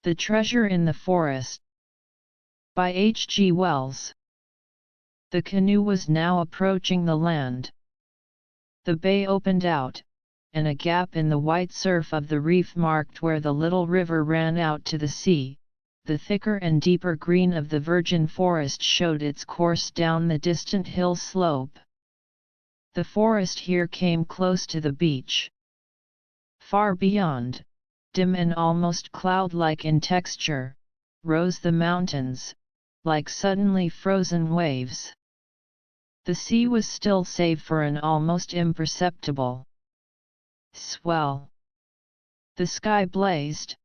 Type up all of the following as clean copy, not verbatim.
The Treasure in the Forest. By H. G. Wells. The canoe was now approaching the land. The bay opened out, and a gap in the white surf of the reef marked where the little river ran out to the sea. The thicker and deeper green of the virgin forest showed its course down the distant hill slope. The forest here came close to the beach. Far beyond, dim and almost cloud-like in texture, rose the mountains, like suddenly frozen waves. The sea was still save for an almost imperceptible swell. The sky blazed.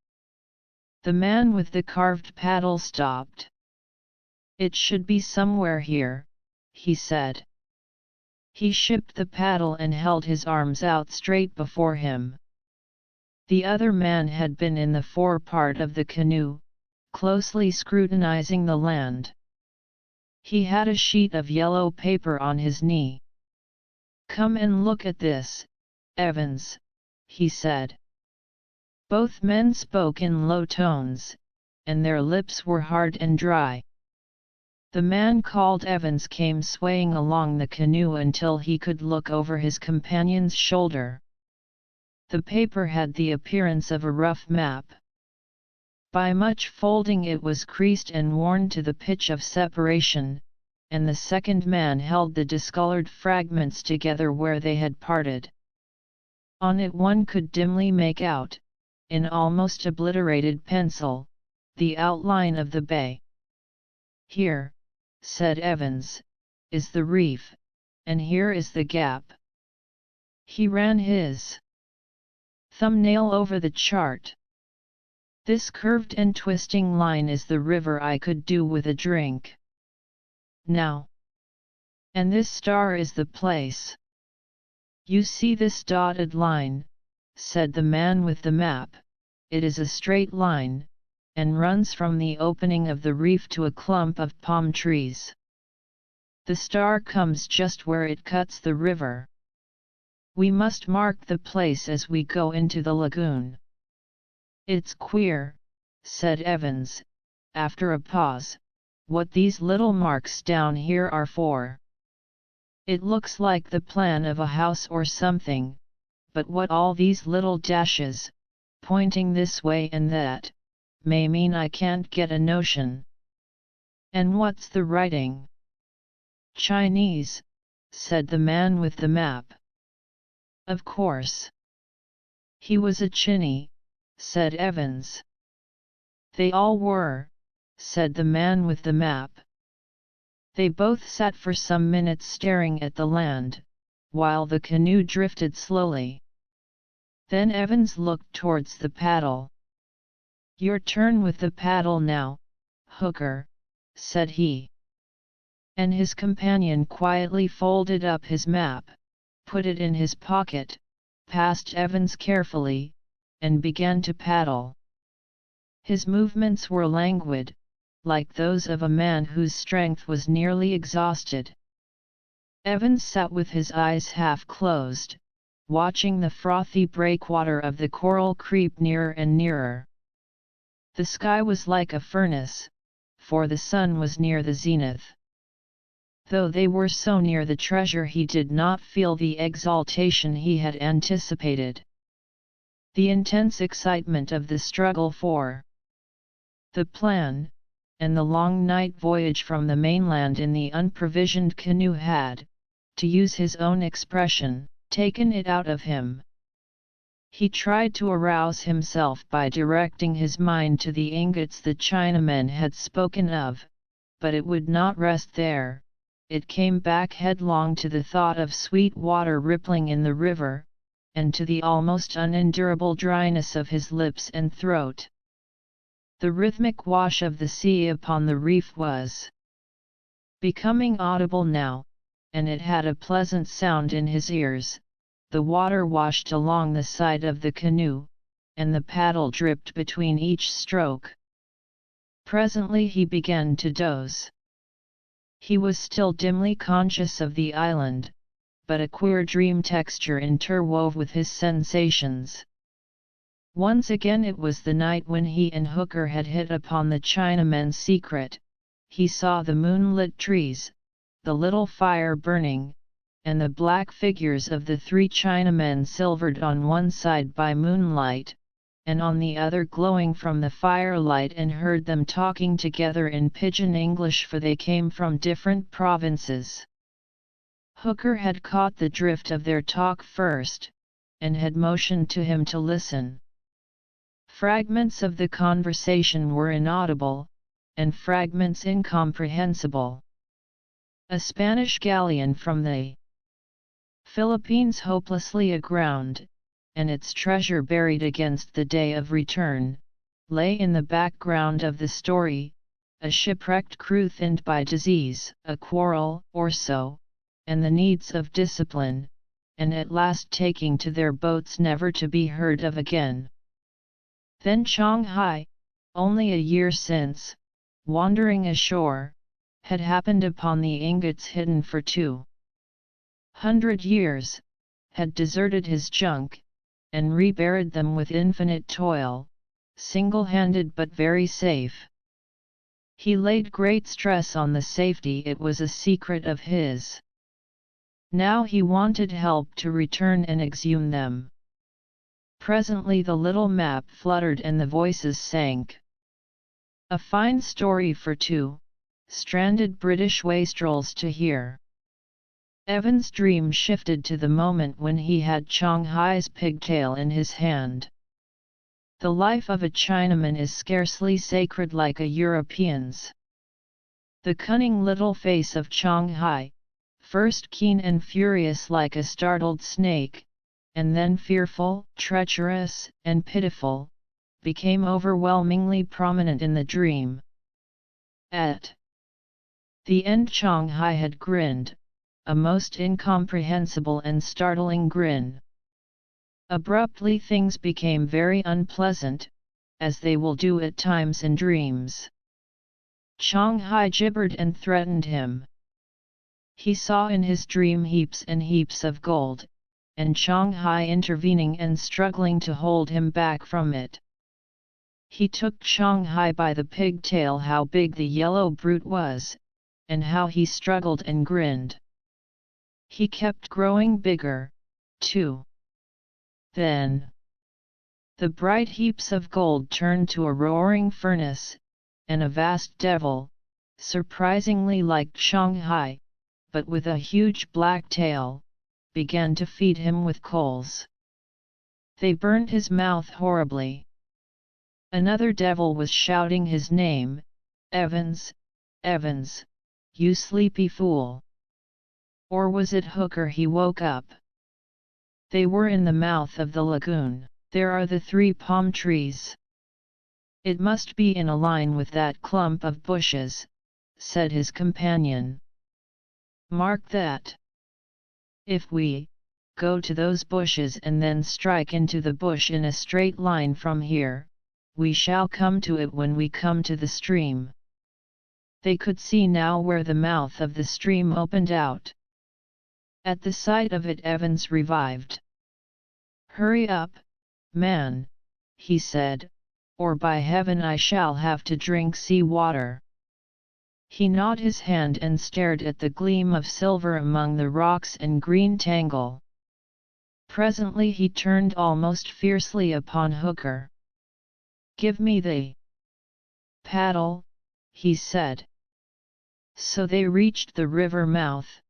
The man with the carved paddle stopped. "It should be somewhere here," he said. He shipped the paddle and held his arms out straight before him. The other man had been in the forepart of the canoe, closely scrutinizing the land. He had a sheet of yellow paper on his knee. "Come and look at this, Evans," he said. Both men spoke in low tones, and their lips were hard and dry. The man called Evans came swaying along the canoe until he could look over his companion's shoulder. The paper had the appearance of a rough map. By much folding it was creased and worn to the pitch of separation, and the second man held the discolored fragments together where they had parted. On it one could dimly make out, in almost obliterated pencil, the outline of the bay. "Here," said Evans, "is the reef, and here is the gap." He ran his thumbnail over the chart. "This curved and twisting line is the river I could do with a drink. Now. And this star is the place. You see this dotted line," said the man with the map. "It is a straight line, and runs from the opening of the reef to a clump of palm trees. The star comes just where it cuts the river. We must mark the place as we go into the lagoon." "It's queer," said Evans, after a pause, "what these little marks down here are for. It looks like the plan of a house or something, but what all these little dashes, pointing this way and that, may mean I can't get a notion." "And what's the writing?" "Chinese," said the man with the map. "Of course. He was a Chinese," said Evans. "They all were," said the man with the map. They both sat for some minutes staring at the land, while the canoe drifted slowly. Then Evans looked towards the paddle. "Your turn with the paddle now, Hooker," said he. And his companion quietly folded up his map, put it in his pocket, passed Evans carefully, and began to paddle. His movements were languid, like those of a man whose strength was nearly exhausted. Evans sat with his eyes half closed, watching the frothy breakwater of the coral creep nearer and nearer. The sky was like a furnace, for the sun was near the zenith. Though they were so near the treasure, he did not feel the exaltation he had anticipated. The intense excitement of the struggle for the plan, and the long night voyage from the mainland in the unprovisioned canoe had, to use his own expression, taken it out of him. He tried to arouse himself by directing his mind to the ingots the Chinamen had spoken of, but it would not rest there. It came back headlong to the thought of sweet water rippling in the river, and to the almost unendurable dryness of his lips and throat. The rhythmic wash of the sea upon the reef was becoming audible now, and it had a pleasant sound in his ears. The water washed along the side of the canoe, and the paddle dripped between each stroke. Presently he began to doze. He was still dimly conscious of the island, but a queer dream texture interwove with his sensations. Once again it was the night when he and Hooker had hit upon the Chinaman's secret. He saw the moonlit trees, the little fire burning, and the black figures of the three Chinamen silvered on one side by moonlight, and on the other glowing from the firelight, and heard them talking together in pidgin English, for they came from different provinces. Hooker had caught the drift of their talk first, and had motioned to him to listen. Fragments of the conversation were inaudible, and fragments incomprehensible. A Spanish galleon from the Philippines hopelessly aground, and its treasure buried against the day of return, lay in the background of the story, a shipwrecked crew thinned by disease, a quarrel or so, and the needs of discipline, and at last taking to their boats never to be heard of again. Then Shanghai, only a year since, wandering ashore, had happened upon the ingots hidden for 200 years, had deserted his junk, and reburied them with infinite toil, single-handed but very safe. He laid great stress on the safety, it was a secret of his. Now he wanted help to return and exhume them. Presently the little map fluttered and the voices sank. A fine story for two stranded British wastrels to hear. Evan's dream shifted to the moment when he had Shanghai's pigtail in his hand. The life of a Chinaman is scarcely sacred like a European's. The cunning little face of Shanghai, first keen and furious like a startled snake, and then fearful, treacherous, and pitiful, became overwhelmingly prominent in the dream. At the end Shanghai had grinned, a most incomprehensible and startling grin. Abruptly things became very unpleasant, as they will do at times in dreams. Shanghai gibbered and threatened him. He saw in his dream heaps and heaps of gold, and Shanghai intervening and struggling to hold him back from it. He took Shanghai by the pigtail, how big the yellow brute was, and how he struggled and grinned. He kept growing bigger, too. Then the bright heaps of gold turned to a roaring furnace, and a vast devil, surprisingly like Shanghai, but with a huge black tail, began to feed him with coals. They burned his mouth horribly. Another devil was shouting his name, Evans, Evans, you sleepy fool. Or was it Hooker? He woke up. They were in the mouth of the lagoon. There are the three palm trees. It must be in a line with that clump of bushes, said his companion. Mark that. If we go to those bushes and then strike into the bush in a straight line from here, we shall come to it when we come to the stream. They could see now where the mouth of the stream opened out. At the sight of it Evans revived. Hurry up, man, he said, or by heaven I shall have to drink sea water. He gnawed his hand and stared at the gleam of silver among the rocks and green tangle. Presently he turned almost fiercely upon Hooker. Give me the paddle, he said. So they reached the river mouth.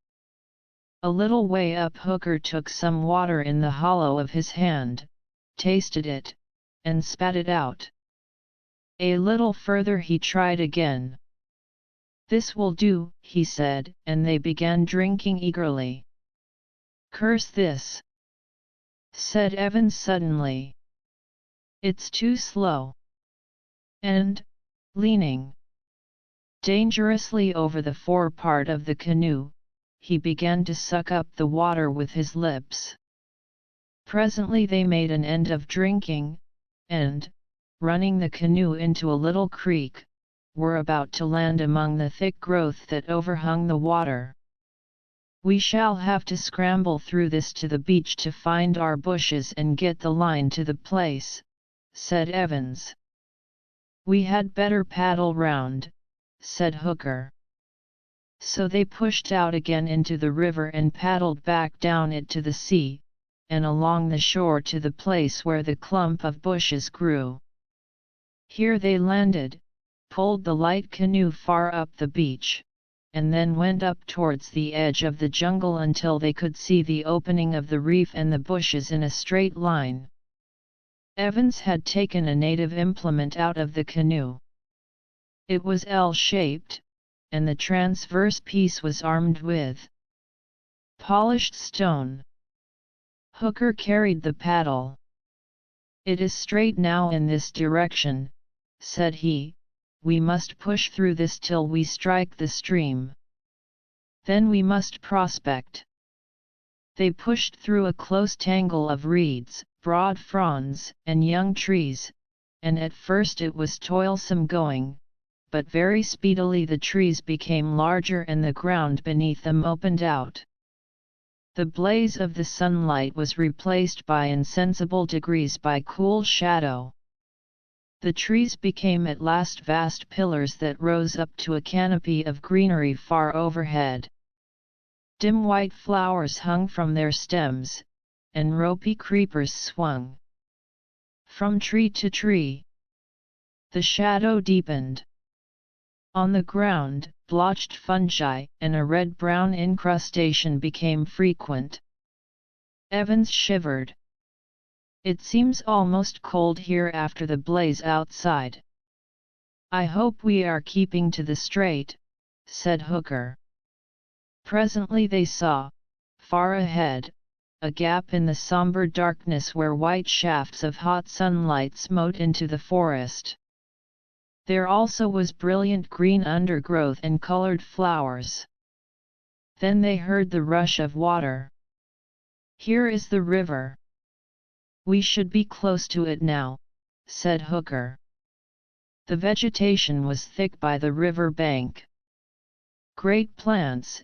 A little way up Hooker took some water in the hollow of his hand, tasted it, and spat it out. A little further he tried again. This will do, he said, and they began drinking eagerly. Curse this, said Evans suddenly. It's too slow. And, leaning dangerously over the forepart of the canoe, he began to suck up the water with his lips. Presently they made an end of drinking, and, running the canoe into a little creek, were about to land among the thick growth that overhung the water. We shall have to scramble through this to the beach to find our bushes and get the line to the place, said Evans. "We had better paddle round," said Hooker. So they pushed out again into the river and paddled back down it to the sea, and along the shore to the place where the clump of bushes grew. Here they landed, pulled the light canoe far up the beach, and then went up towards the edge of the jungle until they could see the opening of the reef and the bushes in a straight line. Evans had taken a native implement out of the canoe. It was L-shaped, and the transverse piece was armed with polished stone. Hooker carried the paddle. "It is straight now in this direction," said he. "We must push through this till we strike the stream. Then we must prospect." They pushed through a close tangle of reeds, broad fronds, and young trees, and at first it was toilsome going, but very speedily the trees became larger and the ground beneath them opened out. The blaze of the sunlight was replaced by insensible degrees by cool shadow. The trees became at last vast pillars that rose up to a canopy of greenery far overhead. Dim white flowers hung from their stems, and ropey creepers swung from tree to tree. The shadow deepened. On the ground, blotched fungi and a red-brown incrustation became frequent. Evans shivered. "It seems almost cold here after the blaze outside." "I hope we are keeping to the straight," said Hooker. Presently they saw, far ahead, a gap in the somber darkness where white shafts of hot sunlight smote into the forest. There also was brilliant green undergrowth and colored flowers. Then they heard the rush of water. "Here is the river. We should be close to it now," said Hooker. The vegetation was thick by the river bank. Great plants,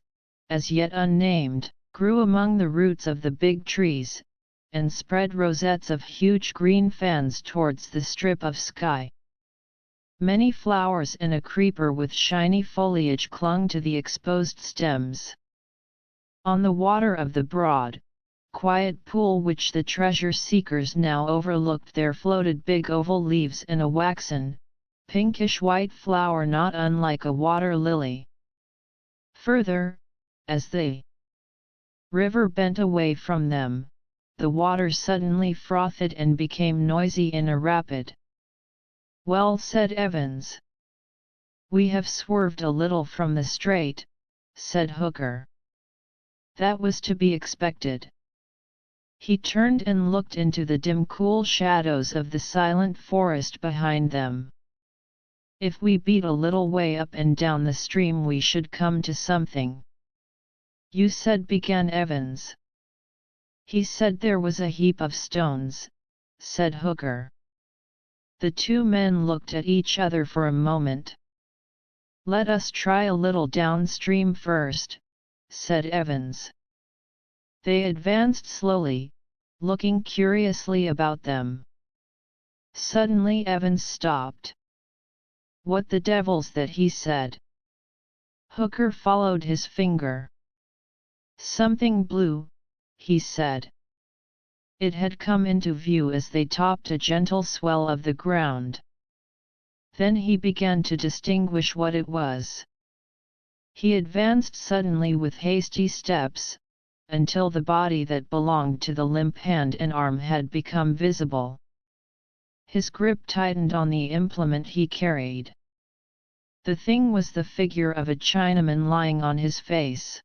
as yet unnamed, grew among the roots of the big trees, and spread rosettes of huge green fans towards the strip of sky. Many flowers and a creeper with shiny foliage clung to the exposed stems. On the water of the broad, quiet pool which the treasure-seekers now overlooked there floated big oval leaves and a waxen, pinkish-white flower not unlike a water lily. Further, as the river bent away from them, the water suddenly frothed and became noisy in a rapid. "Well," said Evans. "We have swerved a little from the straight," said Hooker. "That was to be expected." He turned and looked into the dim cool shadows of the silent forest behind them. "If we beat a little way up and down the stream we should come to something." "You said," began Evans. "He said there was a heap of stones," said Hooker. The two men looked at each other for a moment. "Let us try a little downstream first," said Evans. They advanced slowly, looking curiously about them. Suddenly Evans stopped. "What the devil's that?" he said. Hooker followed his finger. "Something blue," he said. It had come into view as they topped a gentle swell of the ground. Then he began to distinguish what it was. He advanced suddenly with hasty steps, until the body that belonged to the limp hand and arm had become visible. His grip tightened on the implement he carried. The thing was the figure of a Chinaman lying on his face.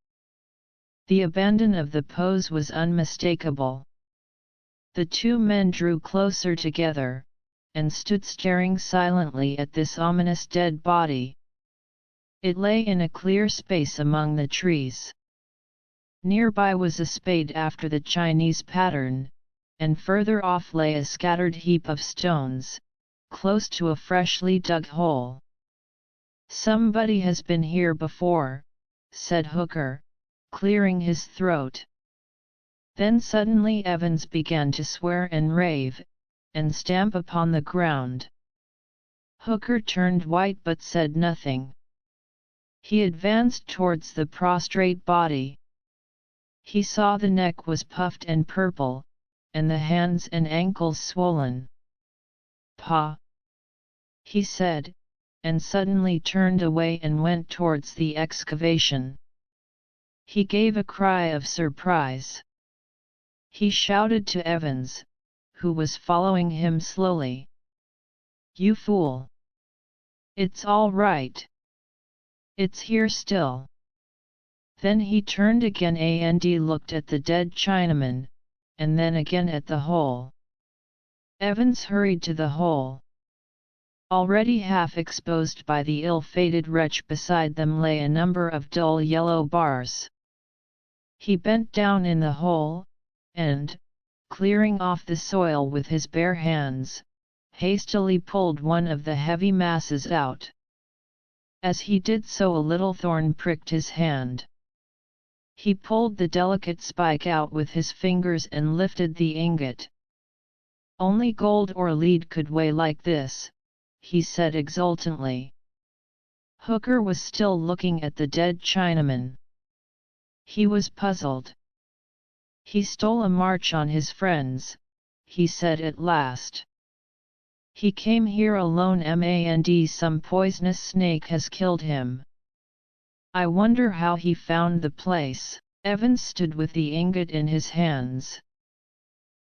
The abandon of the pose was unmistakable. The two men drew closer together, and stood staring silently at this ominous dead body. It lay in a clear space among the trees. Nearby was a spade after the Chinese pattern, and further off lay a scattered heap of stones, close to a freshly dug hole. "Somebody has been here before," said Hooker, clearing his throat. Then suddenly Evans began to swear and rave, and stamp upon the ground. Hooker turned white but said nothing. He advanced towards the prostrate body. He saw the neck was puffed and purple, and the hands and ankles swollen. "Pa!" he said, and suddenly turned away and went towards the excavation. He gave a cry of surprise. He shouted to Evans, who was following him slowly. "You fool! It's all right. It's here still." Then he turned again and looked at the dead Chinaman, and then again at the hole. Evans hurried to the hole. Already half exposed by the ill-fated wretch beside them lay a number of dull yellow bars. He bent down in the hole, and, clearing off the soil with his bare hands, hastily pulled one of the heavy masses out. As he did so a little thorn pricked his hand. He pulled the delicate spike out with his fingers and lifted the ingot. "Only gold or lead could weigh like this," he said exultantly. Hooker was still looking at the dead Chinaman. He was puzzled. "He stole a march on his friends," he said at last. "He came here alone and some poisonous snake has killed him. I wonder how he found the place." Evans stood with the ingot in his hands.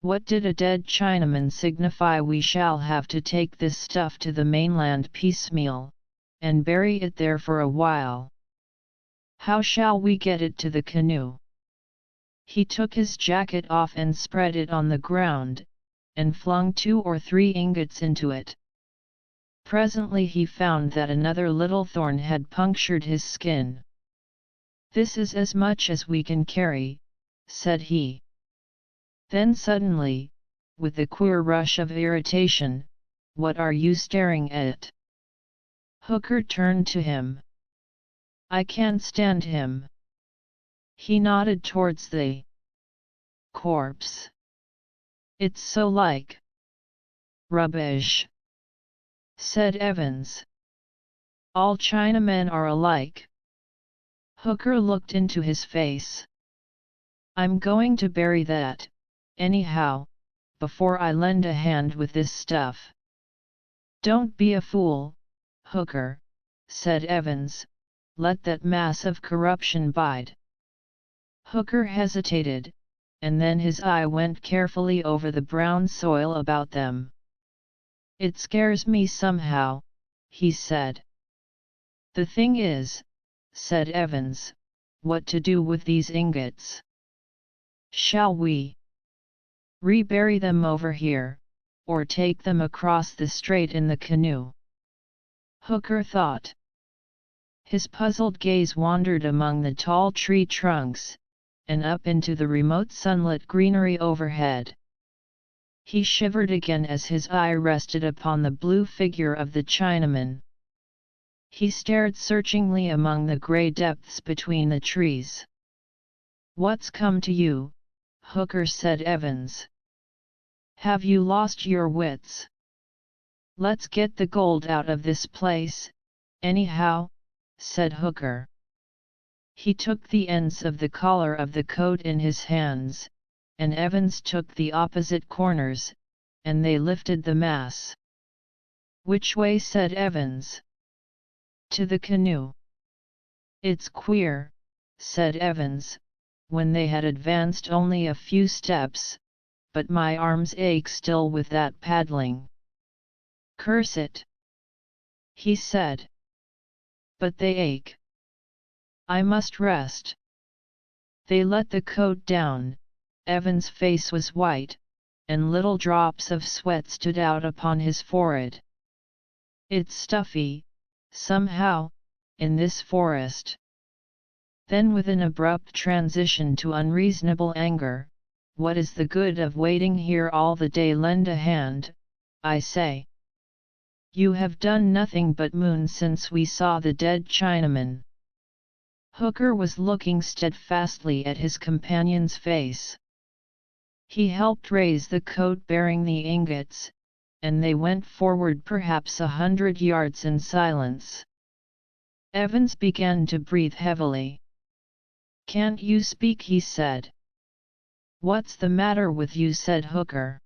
"What did a dead Chinaman signify? We shall have to take this stuff to the mainland piecemeal, and bury it there for a while. How shall we get it to the canoe?" He took his jacket off and spread it on the ground, and flung 2 or 3 ingots into it. Presently he found that another little thorn had punctured his skin. "This is as much as we can carry," said he. Then suddenly, with a queer rush of irritation, "What are you staring at?" Hooker turned to him. "I can't stand him." He nodded towards the corpse. "It's so like." "Rubbish," said Evans. "All Chinamen are alike." Hooker looked into his face. "I'm going to bury that, anyhow, before I lend a hand with this stuff." "Don't be a fool, Hooker," said Evans, "let that mass of corruption bide." Hooker hesitated, and then his eye went carefully over the brown soil about them. "It scares me somehow," he said. "The thing is," said Evans, "what to do with these ingots? Shall we rebury them over here, or take them across the strait in the canoe?" Hooker thought. His puzzled gaze wandered among the tall tree trunks, and up into the remote sunlit greenery overhead. He shivered again as his eye rested upon the blue figure of the Chinaman. He stared searchingly among the grey depths between the trees. "What's come to you, Hooker?" said Evans. "Have you lost your wits? Let's get the gold out of this place, anyhow," said Hooker. He took the ends of the collar of the coat in his hands, and Evans took the opposite corners, and they lifted the mass. "Which way?" said Evans. "To the canoe." "It's queer," said Evans, when they had advanced only a few steps, "but my arms ache still with that paddling." "Curse it," he said. "But they ache. I must rest." They let the coat down. Evan's face was white, and little drops of sweat stood out upon his forehead. "It's stuffy, somehow, in this forest." Then with an abrupt transition to unreasonable anger, "What is the good of waiting here all the day? Lend a hand, I say. You have done nothing but moon since we saw the dead Chinaman." Hooker was looking steadfastly at his companion's face. He helped raise the coat bearing the ingots, and they went forward perhaps 100 yards in silence. Evans began to breathe heavily. "Can't you speak?" he said. "What's the matter with you?" said Hooker.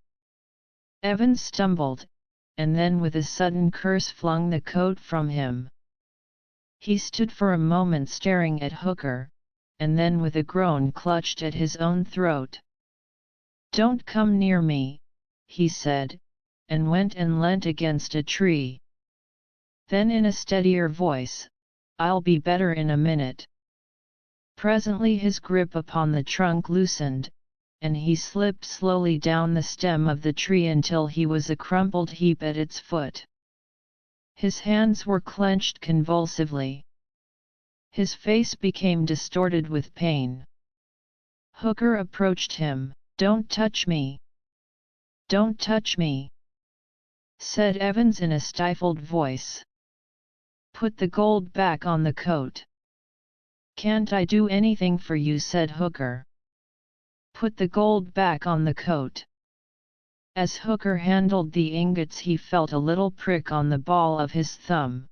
Evans stumbled, and then with a sudden curse flung the coat from him. He stood for a moment staring at Hooker, and then with a groan clutched at his own throat. "Don't come near me," he said, and went and leant against a tree. Then in a steadier voice, "I'll be better in a minute." Presently his grip upon the trunk loosened, and he slipped slowly down the stem of the tree until he was a crumpled heap at its foot. His hands were clenched convulsively. His face became distorted with pain. Hooker approached him. "Don't touch me! Don't touch me!" said Evans in a stifled voice. "Put the gold back on the coat." "Can't I do anything for you?" said Hooker. "Put the gold back on the coat." As Hooker handled the ingots he felt a little prick on the ball of his thumb.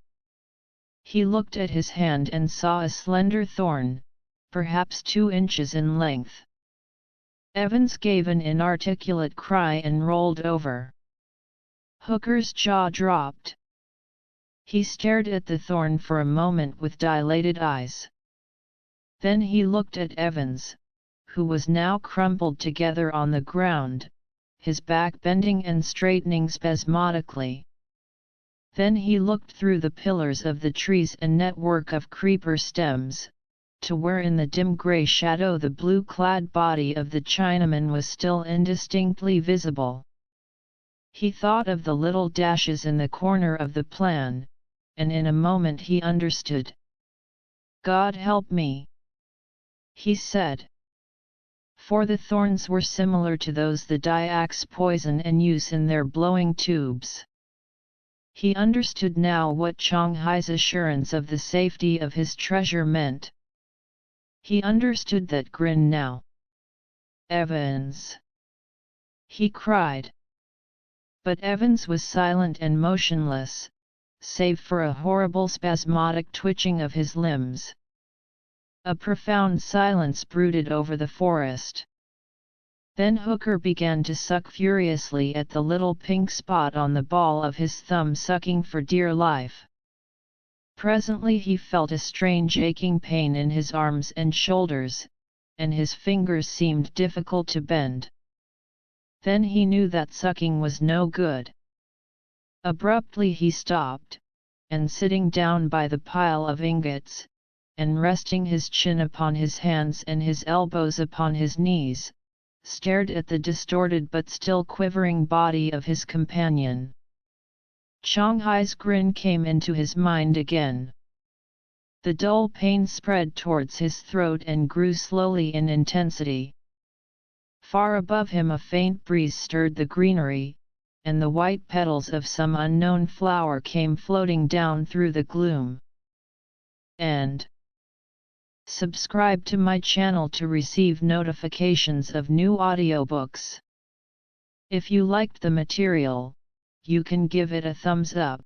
He looked at his hand and saw a slender thorn, perhaps 2 inches in length. Evans gave an inarticulate cry and rolled over. Hooker's jaw dropped. He stared at the thorn for a moment with dilated eyes. Then he looked at Evans, who was now crumpled together on the ground, his back bending and straightening spasmodically. Then he looked through the pillars of the trees and network of creeper stems, to where in the dim grey shadow the blue-clad body of the Chinaman was still indistinctly visible. He thought of the little dashes in the corner of the plan, and in a moment he understood. "God help me!" he said. For the thorns were similar to those the Dyaks poison and use in their blowing tubes. He understood now what Shanghai's assurance of the safety of his treasure meant. He understood that grin now. "Evans!" he cried. But Evans was silent and motionless, save for a horrible spasmodic twitching of his limbs. A profound silence brooded over the forest. Then Hooker began to suck furiously at the little pink spot on the ball of his thumb, sucking for dear life. Presently he felt a strange aching pain in his arms and shoulders, and his fingers seemed difficult to bend. Then he knew that sucking was no good. Abruptly he stopped, and sitting down by the pile of ingots, and resting his chin upon his hands and his elbows upon his knees, stared at the distorted but still quivering body of his companion. Shanghai's grin came into his mind again. The dull pain spread towards his throat and grew slowly in intensity. Far above him a faint breeze stirred the greenery, and the white petals of some unknown flower came floating down through the gloom. And subscribe to my channel to receive notifications of new audiobooks. If you liked the material, you can give it a thumbs up.